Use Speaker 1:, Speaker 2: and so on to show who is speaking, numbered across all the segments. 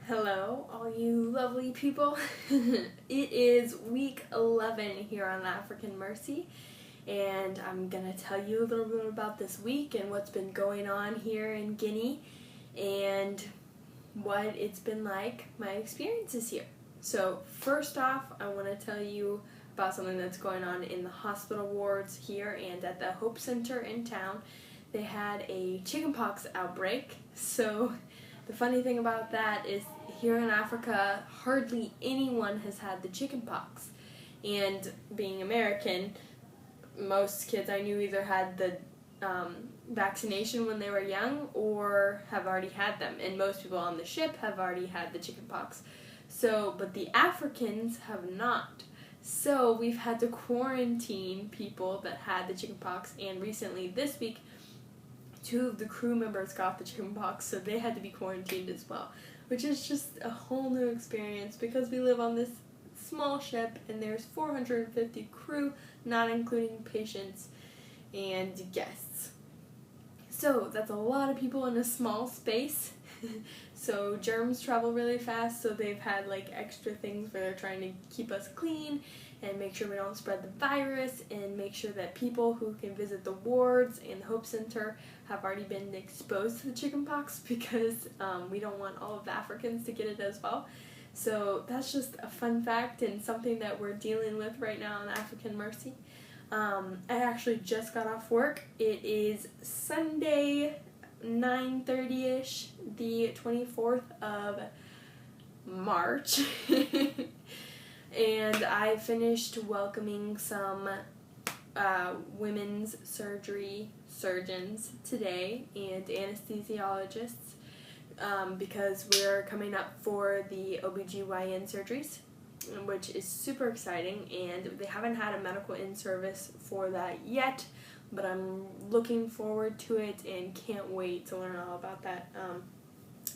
Speaker 1: Hello, all you lovely people. It is week 11 here on African Mercy, and I'm going to tell you a little bit about this week and what's been going on here in Guinea and what it's been like, my experiences here. So first off, I want to tell you about something that's going on in the hospital wards here and at the Hope Center in town. They had a chickenpox outbreak, so the funny thing about that is here in Africa, hardly anyone has had the chickenpox. And being American, most kids I knew either had the vaccination when they were young or have already had them. And most people on the ship have already had the chickenpox. But the Africans have not. So we've had to quarantine people that had the chickenpox, and recently this week, 2 of the crew members got the chickenpox, so they had to be quarantined as well, which is just a whole new experience because we live on this small ship and there's 450 crew, not including patients and guests. So that's a lot of people in a small space. So germs travel really fast, so they've had extra things where they're trying to keep us clean and make sure we don't spread the virus and make sure that people who can visit the wards and the Hope Center have already been exposed to the chickenpox because we don't want all of the Africans to get it as well. So that's just a fun fact and something that we're dealing with right now on African Mercy. I actually just got off work. It is Sunday, 9:30ish, the 24th of March. And I finished welcoming some women's surgery surgeons today and anesthesiologists because we're coming up for the OBGYN surgeries, which is super exciting, and they haven't had a medical in-service for that yet, but I'm looking forward to it and can't wait to learn all about that.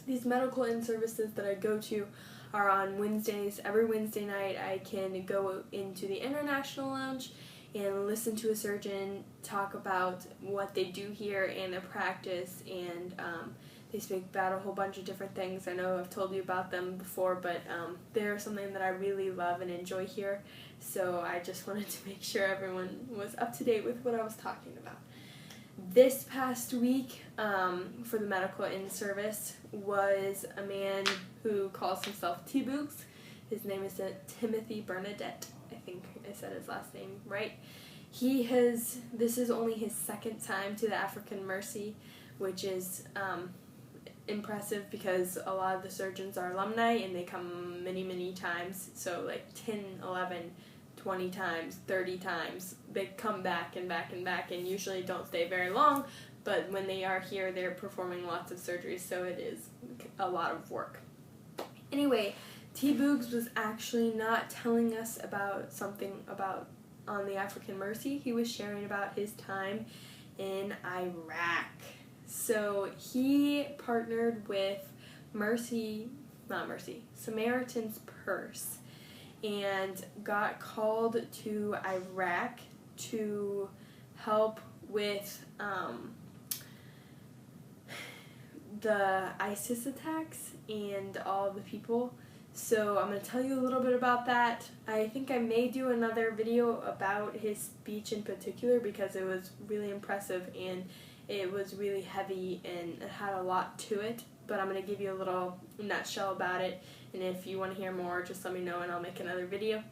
Speaker 1: These medical in-services that I go to are on Wednesdays. Every Wednesday night I can go into the International Lounge and listen to a surgeon talk about what they do here and their practice, and they speak about a whole bunch of different things. I know I've told you about them before, but they're something that I really love and enjoy here, so I just wanted to make sure everyone was up to date with what I was talking about. This past week, for the medical in-service, was a man who calls himself T-Boogs. His name is Timothy Bernadette. I think I said his last name right. This is only his second time to the African Mercy, which is impressive because a lot of the surgeons are alumni and they come many, many times. So 10, 11, 20 times, 30 times. They come back and back and back and usually don't stay very long, but when they are here, they're performing lots of surgeries, so it is a lot of work. Anyway, T-Boogs was actually not telling us about something on the African Mercy. He was sharing about his time in Iraq. So he partnered with Samaritan's Purse, and got called to Iraq to help with the ISIS attacks and all the people. So I'm going to tell you a little bit about that. I think I may do another video about his speech in particular because it was really impressive and it was really heavy and it had a lot to it. But I'm going to give you a little nutshell about it, and if you want to hear more, just let me know and I'll make another video.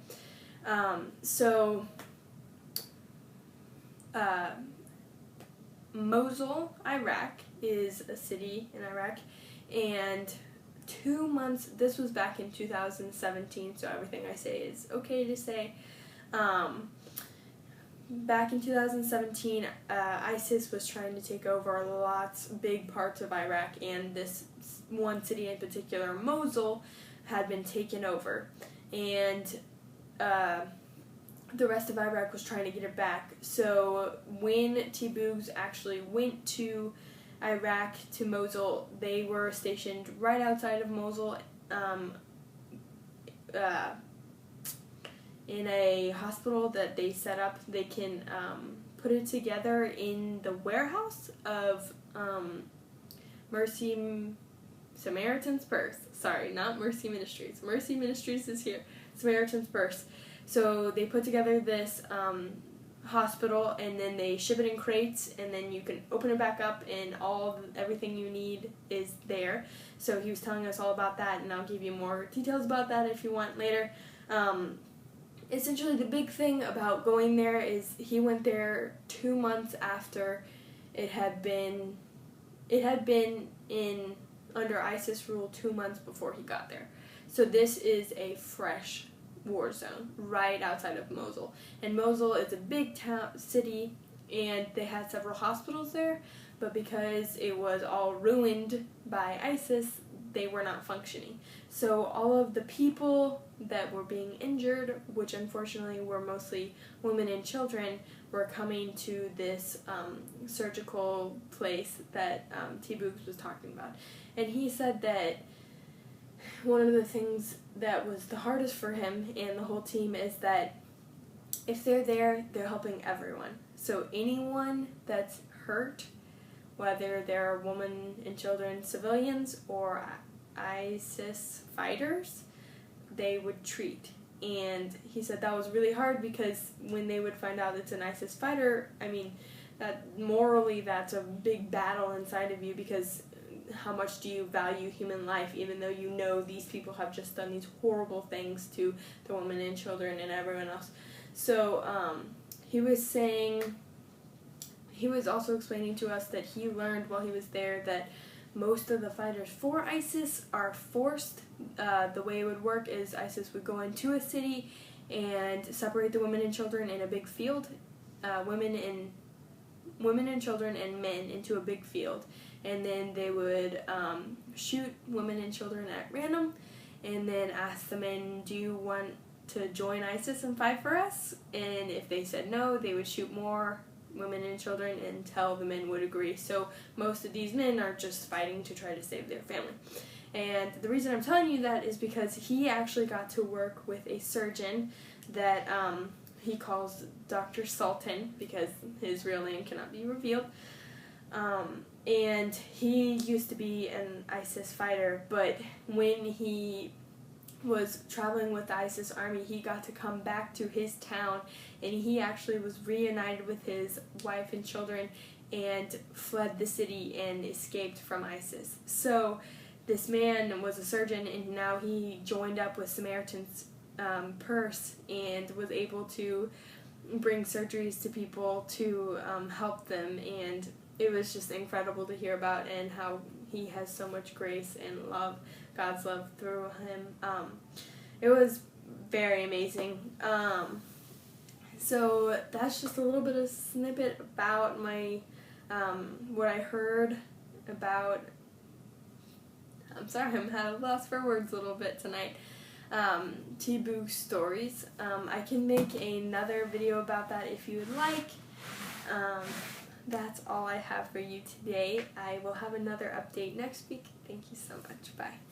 Speaker 1: Mosul, Iraq, is a city in Iraq, and 2 months, this was back in 2017, so everything I say is okay to say. Back in 2017, ISIS was trying to take over big parts of Iraq, and this one city in particular, Mosul, had been taken over, and the rest of Iraq was trying to get it back. So when T-Boogs actually went to Iraq, to Mosul, they were stationed right outside of Mosul, in a hospital that they set up. They can put it together in the warehouse of Mercy Samaritan's Purse. Sorry, not Mercy Ministries. Mercy Ministries is here. Samaritan's Purse. So they put together this hospital, and then they ship it in crates, and then you can open it back up, and everything you need is there. So he was telling us all about that, and I'll give you more details about that if you want later. Essentially, the big thing about going there is he went there 2 months after it had been in under ISIS rule 2 months before he got there. So this is a fresh war zone right outside of Mosul. And Mosul is a big city, and they had several hospitals there, but because it was all ruined by ISIS, they were not functioning. So all of the people that were being injured, which unfortunately were mostly women and children, were coming to this surgical place that T. Boogs was talking about. And he said that one of the things that was the hardest for him and the whole team is that if they're there, they're helping everyone. So anyone that's hurt, whether they're women and children, civilians, or ISIS fighters, they would treat. And he said that was really hard because when they would find out it's an ISIS fighter, I mean, that morally that's a big battle inside of you, because how much do you value human life, even though you know these people have just done these horrible things to the women and children and everyone else. So he was also explaining to us that he learned while he was there that most of the fighters for ISIS are forced. The way it would work is ISIS would go into a city and separate the women and children in a big field, women and children and men into a big field, and then they would shoot women and children at random, and then ask the men, do you want to join ISIS and fight for us? And if they said no, they would shoot more women and children until the men would agree. So most of these men are just fighting to try to save their family. And the reason I'm telling you that is because he actually got to work with a surgeon that he calls Dr. Sultan, because his real name cannot be revealed. And he used to be an ISIS fighter, but when he was traveling with the ISIS army, he got to come back to his town, and he actually was reunited with his wife and children and fled the city and escaped from ISIS. So this man was a surgeon, and now he joined up with Samaritan's Purse and was able to bring surgeries to people to help them, and it was just incredible to hear about, and how he has so much grace and love, God's love through him. It was very amazing. So that's just a little bit of snippet about my what I heard about. I'm sorry, I'm at a loss for words a little bit tonight. T. Boog's stories. I can make another video about that if you would like. That's all I have for you today. I will have another update next week. Thank you so much. Bye.